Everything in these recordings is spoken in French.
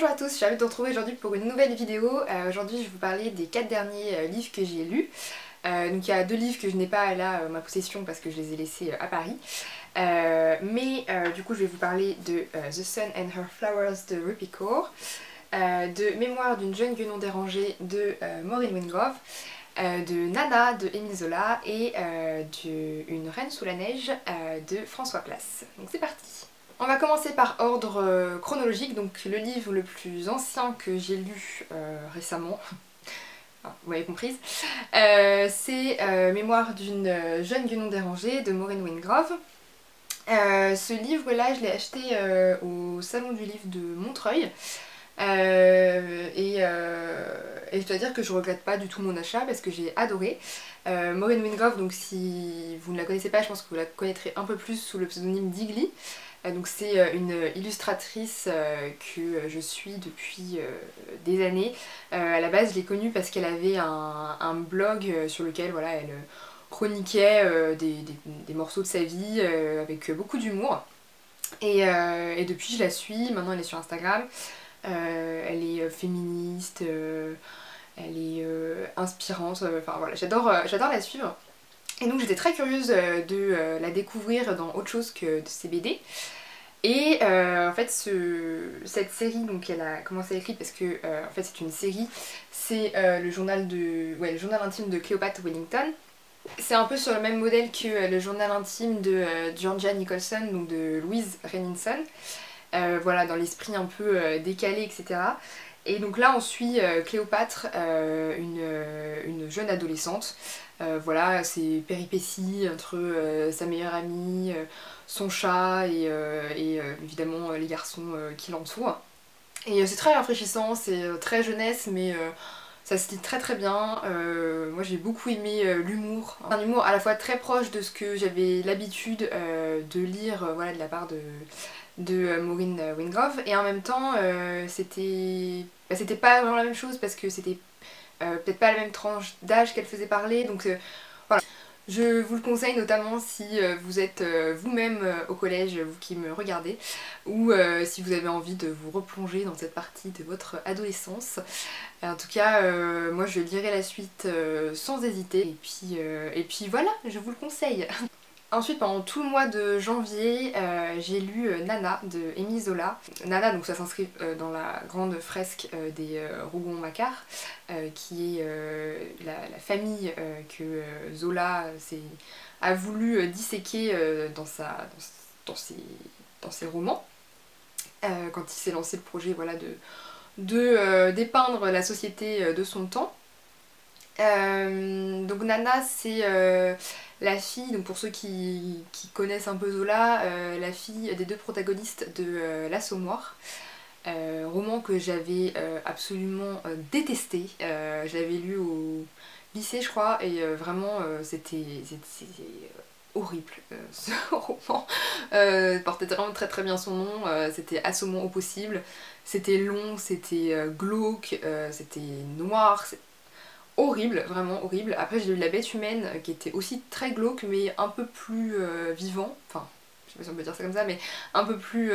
Bonjour à tous, je suis ravie de vous retrouver aujourd'hui pour une nouvelle vidéo. Aujourd'hui je vais vous parler des 4 derniers livres que j'ai lus. Donc il y a 2 livres que je n'ai pas là en ma possession parce que je les ai laissés à Paris. Du coup je vais vous parler de The Sun and Her Flowers de Rupi Kaur, de Mémoire d'une jeune guenon dérangée de Maureen Wingrove, de Nana de Émile Zola et Une reine sous la neige de François Place. Donc c'est parti. On va commencer par ordre chronologique, donc le livre le plus ancien que j'ai lu récemment, vous m'avez comprise, c'est Mémoire d'une jeune guenon dérangée de Maureen Wingrove. Ce livre-là, je l'ai acheté au Salon du Livre de Montreuil. Et je dois dire que je regrette pas du tout mon achat parce que j'ai adoré. Maureen Wingrove, donc si vous ne la connaissez pas, je pense que vous la connaîtrez un peu plus sous le pseudonyme d'Igli. Donc c'est une illustratrice que je suis depuis des années. À la base je l'ai connue parce qu'elle avait un blog sur lequel voilà, elle chroniquait des morceaux de sa vie avec beaucoup d'humour. Et depuis je la suis, maintenant elle est sur Instagram. Elle est féministe, elle est inspirante, enfin voilà, j'adore la suivre. Et donc j'étais très curieuse de la découvrir dans autre chose que de ses BD. Et en fait cette série donc elle a commencé à écrire parce que en fait c'est une série, c'est le journal intime de Cléopâtre Wellington. C'est un peu sur le même modèle que le journal intime de Georgia Nicholson, donc de Louise Renninson. Voilà, dans l'esprit un peu décalé, etc. Et donc là on suit Cléopâtre, une jeune adolescente. Voilà, ses péripéties entre sa meilleure amie, son chat et évidemment les garçons qui l'entourent. Et c'est très rafraîchissant, c'est très jeunesse mais ça se lit très très bien. Moi j'ai beaucoup aimé l'humour. Un humour à la fois très proche de ce que j'avais l'habitude de lire voilà, de la part de Maureen Wingrove, et en même temps c'était pas vraiment la même chose parce que c'était peut-être pas la même tranche d'âge qu'elle faisait parler, donc voilà. Je vous le conseille notamment si vous êtes vous-même au collège, vous qui me regardez, ou si vous avez envie de vous replonger dans cette partie de votre adolescence. En tout cas, moi je lirai la suite sans hésiter, et puis voilà, je vous le conseille. Ensuite, pendant tout le mois de janvier, j'ai lu Nana de Émile Zola. Nana, donc ça s'inscrit dans la grande fresque des Rougon-Macquart, qui est la famille que Zola a voulu disséquer dans ses romans, quand il s'est lancé le projet voilà, de dépeindre la société de son temps. Donc Nana c'est la fille, donc pour ceux qui connaissent un peu Zola, la fille des 2 protagonistes de L'Assommoir, roman que j'avais absolument détesté. Je l'avais lu au lycée je crois et vraiment c'était horrible ce roman. Portait vraiment très très bien son nom, c'était assommant au possible, c'était long, c'était glauque, c'était noir, horrible, vraiment horrible. Après j'ai lu La Bête humaine qui était aussi très glauque mais un peu plus vivant, enfin je sais pas si on peut dire ça comme ça, mais un peu plus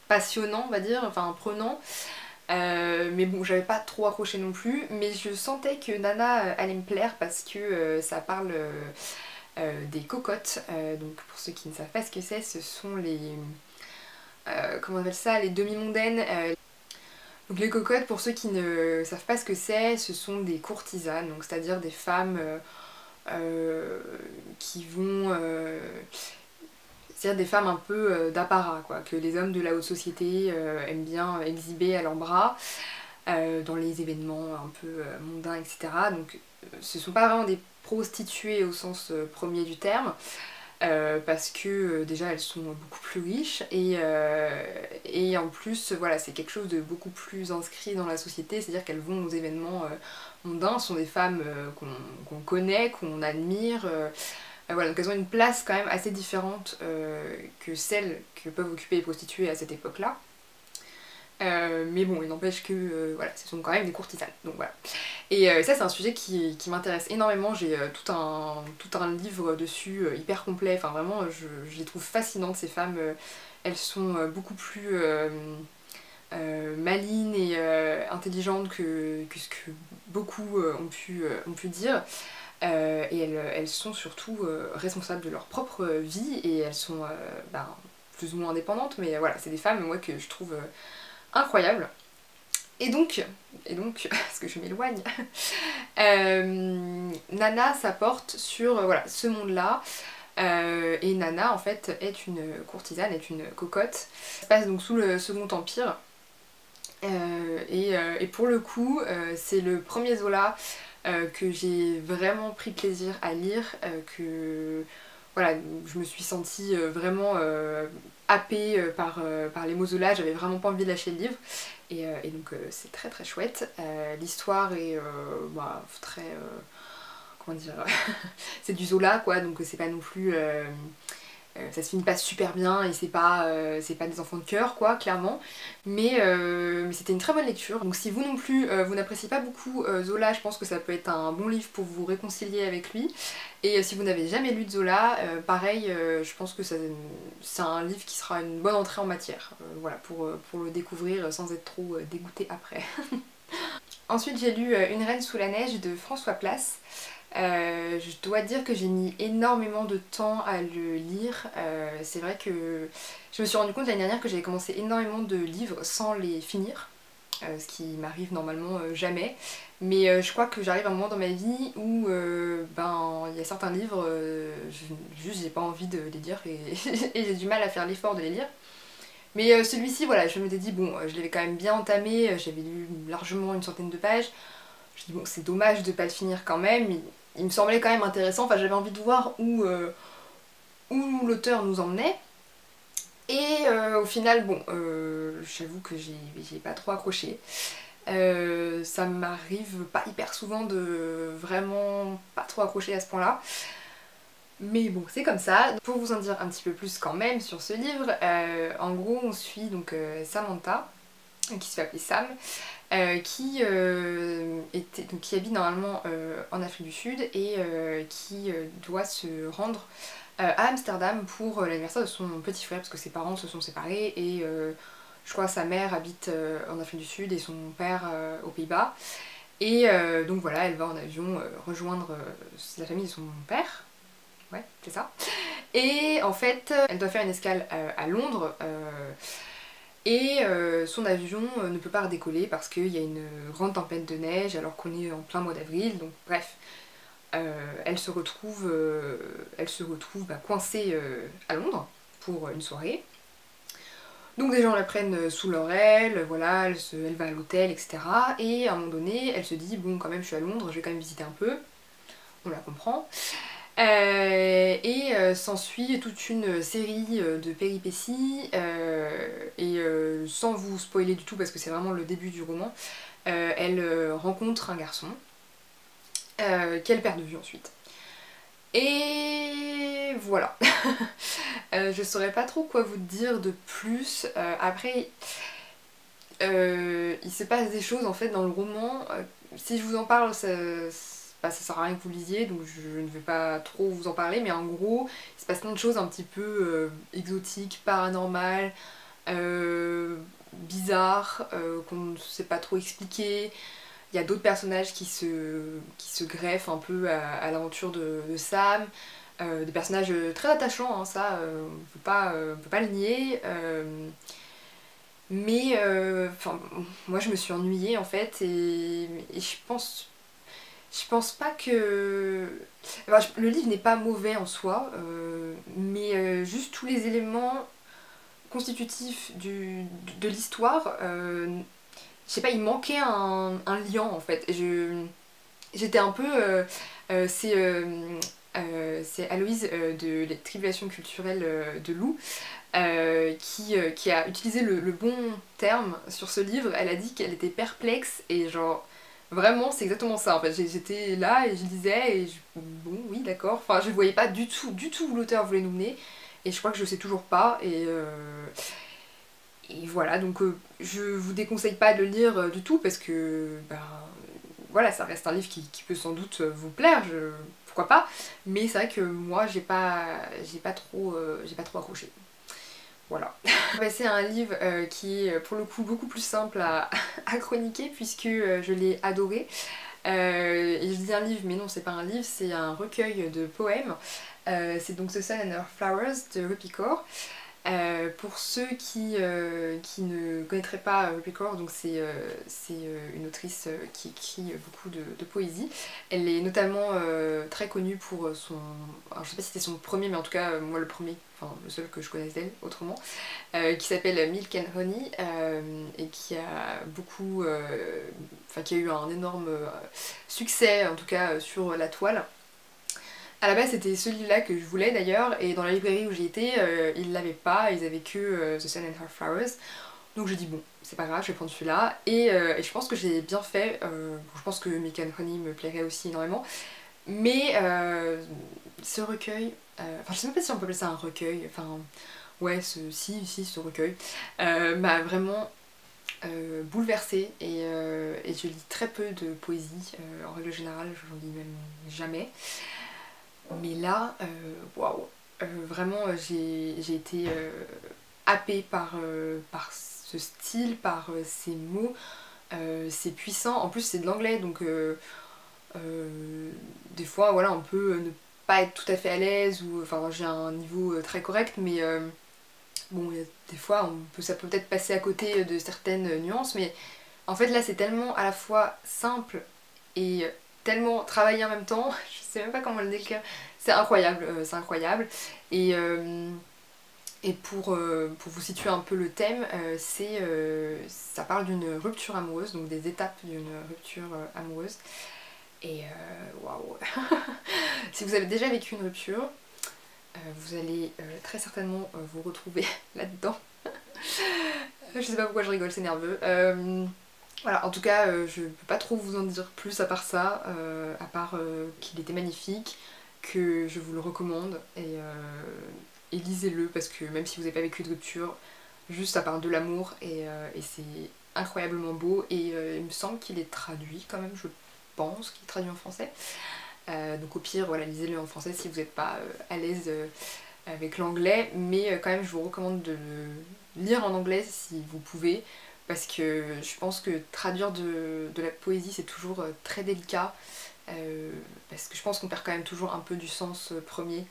passionnant on va dire, enfin prenant. Mais bon j'avais pas trop accroché non plus, mais je sentais que Nana allait me plaire parce que ça parle des cocottes. Donc pour ceux qui ne savent pas ce que c'est, ce sont les... comment on appelle ça, les demi-mondaines. Donc les cocottes, pour ceux qui ne savent pas ce que c'est, ce sont des courtisanes, donc c'est-à-dire des femmes qui vont... c'est-à-dire des femmes un peu d'apparat, quoi, que les hommes de la haute société aiment bien exhiber à leurs bras, dans les événements un peu mondains, etc. Donc ce sont pas vraiment des prostituées au sens premier du terme, parce que déjà elles sont beaucoup plus riches et en plus voilà c'est quelque chose de beaucoup plus inscrit dans la société, c'est à dire qu'elles vont aux événements mondains, ce sont des femmes qu'on connaît, qu'on admire, voilà, donc elles ont une place quand même assez différente que celle que peuvent occuper les prostituées à cette époque là. Mais bon, il n'empêche que voilà, ce sont quand même des courtisanes, donc voilà. Et ça c'est un sujet qui m'intéresse énormément, j'ai tout un livre dessus hyper complet, enfin vraiment je les trouve fascinantes ces femmes, elles sont beaucoup plus malines et intelligentes que ce que beaucoup ont pu dire. Et elles sont surtout responsables de leur propre vie et elles sont ben, plus ou moins indépendantes, mais voilà, c'est des femmes moi que je trouve incroyables. Et donc, parce que je m'éloigne, Nana ça porte sur voilà, ce monde-là. Et Nana en fait est une courtisane, est une cocotte. Ça se passe donc sous le Second Empire. Et pour le coup, c'est le premier Zola que j'ai vraiment pris plaisir à lire, que voilà, je me suis sentie vraiment happée par les mots Zola, j'avais vraiment pas envie de lâcher le livre. Et donc c'est très très chouette. L'histoire est bah, très... comment dire c'est du Zola quoi, donc c'est pas non plus... ça se finit pas super bien et c'est pas des enfants de cœur quoi, clairement. Mais c'était une très bonne lecture. Donc si vous non plus, vous n'appréciez pas beaucoup Zola, je pense que ça peut être un bon livre pour vous réconcilier avec lui. Et si vous n'avez jamais lu de Zola, pareil, je pense que c'est un livre qui sera une bonne entrée en matière. Voilà, pour le découvrir sans être trop dégoûté après. Ensuite j'ai lu Une reine sous la neige de François Place. Je dois dire que j'ai mis énormément de temps à le lire. C'est vrai que je me suis rendu compte l'année dernière que j'avais commencé énormément de livres sans les finir, ce qui m'arrive normalement jamais. Mais je crois que j'arrive à un moment dans ma vie où ben il y a certains livres, juste j'ai pas envie de les lire et, et j'ai du mal à faire l'effort de les lire. Mais celui-ci, voilà, je m'étais dit, bon, je l'avais quand même bien entamé, j'avais lu largement une centaine de pages. Je dis bon, c'est dommage de pas le finir quand même, il me semblait quand même intéressant, enfin j'avais envie de voir où l'auteur nous emmenait. Et au final, bon, j'avoue que j'ai pas trop accroché. Ça m'arrive pas hyper souvent de vraiment pas trop accrocher à ce point-là. Mais bon, c'est comme ça. Pour vous en dire un petit peu plus quand même sur ce livre, en gros on suit donc Samantha, qui se fait appeler Sam, qui habite normalement en Afrique du Sud et qui doit se rendre à Amsterdam pour l'anniversaire de son petit frère parce que ses parents se sont séparés et je crois que sa mère habite en Afrique du Sud et son père aux Pays-Bas. Et donc voilà, elle va en avion rejoindre la famille de son père. Ouais, c'est ça. Et en fait, elle doit faire une escale à Londres. Et son avion ne peut pas redécoller parce qu'il y a une grande tempête de neige alors qu'on est en plein mois d'avril, donc bref. Elle se retrouve bah, coincée à Londres pour une soirée. Donc des gens la prennent sous leur aile, voilà, elle va à l'hôtel, etc. Et à un moment donné, elle se dit, bon quand même je suis à Londres, je vais quand même visiter un peu. On la comprend. S'ensuit toute une série de péripéties et sans vous spoiler du tout parce que c'est vraiment le début du roman, elle rencontre un garçon qu'elle perd de vue ensuite. Et voilà. Je saurais pas trop quoi vous dire de plus. Après, il se passe des choses en fait dans le roman. Si je vous en parle, bah, ça sert à rien que vous lisiez, donc je ne vais pas trop vous en parler, mais en gros, il se passe plein de choses un petit peu exotiques, paranormales, bizarres, qu'on ne sait pas trop expliquer. Il y a d'autres personnages qui se greffent un peu à l'aventure de Sam, des personnages très attachants, hein, ça, on peut pas le nier. Mais moi je me suis ennuyée en fait et je pense pas que... Enfin, le livre n'est pas mauvais en soi, mais juste tous les éléments constitutifs de l'histoire, je sais pas, il manquait un lien en fait. J'étais un peu... c'est Aloïse de les Tribulations culturelles de Lou qui a utilisé le bon terme sur ce livre. Elle a dit qu'elle était perplexe et genre vraiment c'est exactement ça en fait. J'étais là et je lisais et bon oui d'accord, enfin je voyais pas du tout où l'auteur voulait nous mener et je crois que je sais toujours pas et voilà donc je vous déconseille pas de le lire du tout parce que ben voilà ça reste un livre qui peut sans doute vous plaire, pourquoi pas, mais c'est vrai que moi j'ai pas trop accroché. Voilà. C'est un livre qui est pour le coup beaucoup plus simple à chroniquer puisque je l'ai adoré. Et je dis un livre, mais non, c'est pas un livre, c'est un recueil de poèmes. C'est donc The Sun and Her Flowers de Rupi Kaur. Pour ceux qui ne connaîtraient pas Rupi Kaur, donc c'est une autrice qui écrit beaucoup de poésie. Elle est notamment très connue pour son... Alors je sais pas si c'était son premier, mais en tout cas moi le premier, enfin le seul que je connaisse d'elle autrement, qui s'appelle Milk and Honey et qui a beaucoup... Enfin qui a eu un énorme succès en tout cas sur la toile. À la base c'était ce livre là que je voulais d'ailleurs et dans la librairie où j'y étais ils l'avaient pas, ils avaient que The Sun and Her Flowers. Donc je dis bon c'est pas grave je vais prendre celui-là et je pense que j'ai bien fait, je pense que Milk and Honey me plairait aussi énormément. Mais ce recueil, enfin je sais même pas si on peut appeler ça un recueil, enfin ouais si ce recueil m'a vraiment bouleversée et je lis très peu de poésie, en règle générale j'en lis même jamais. Mais là, waouh, vraiment j'ai été happée par ce style, par ces mots, c'est puissant. En plus c'est de l'anglais donc des fois voilà on peut ne pas être tout à fait à l'aise ou enfin j'ai un niveau très correct mais bon des fois ça peut peut-être passer à côté de certaines nuances mais en fait là c'est tellement à la fois simple et tellement travaillé en même temps, je sais même pas comment le décrire, c'est incroyable, c'est incroyable. Et pour vous situer un peu le thème, ça parle d'une rupture amoureuse, donc des étapes d'une rupture amoureuse. Et waouh. Si vous avez déjà vécu une rupture, vous allez très certainement vous retrouver là-dedans. Je sais pas pourquoi je rigole, c'est nerveux. Voilà, en tout cas, je peux pas trop vous en dire plus à part ça, à part qu'il était magnifique, que je vous le recommande, et lisez-le parce que même si vous n'avez pas vécu de rupture, juste ça parle de l'amour et c'est incroyablement beau et il me semble qu'il est traduit quand même, je pense qu'il est traduit en français. Donc au pire, voilà, lisez-le en français si vous n'êtes pas à l'aise avec l'anglais, mais quand même je vous recommande de le lire en anglais si vous pouvez. Parce que je pense que traduire de la poésie c'est toujours très délicat, parce que je pense qu'on perd quand même toujours un peu du sens premier.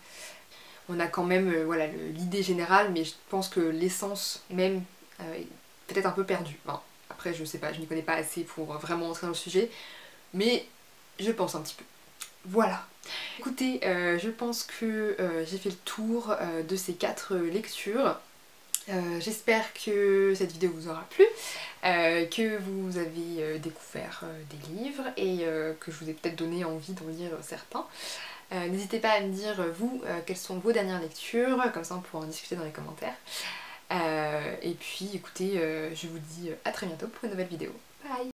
On a quand même voilà, l'idée générale, mais je pense que l'essence même est peut-être un peu perdue. Enfin, après je sais pas, je n'y connais pas assez pour vraiment entrer dans le sujet, mais je pense un petit peu. Voilà. Écoutez, je pense que j'ai fait le tour de ces 4 lectures. J'espère que cette vidéo vous aura plu, que vous avez découvert des livres et que je vous ai peut-être donné envie d'en lire certains. N'hésitez pas à me dire vous quelles sont vos dernières lectures, comme ça on pourra en discuter dans les commentaires. Et puis écoutez, je vous dis à très bientôt pour une nouvelle vidéo.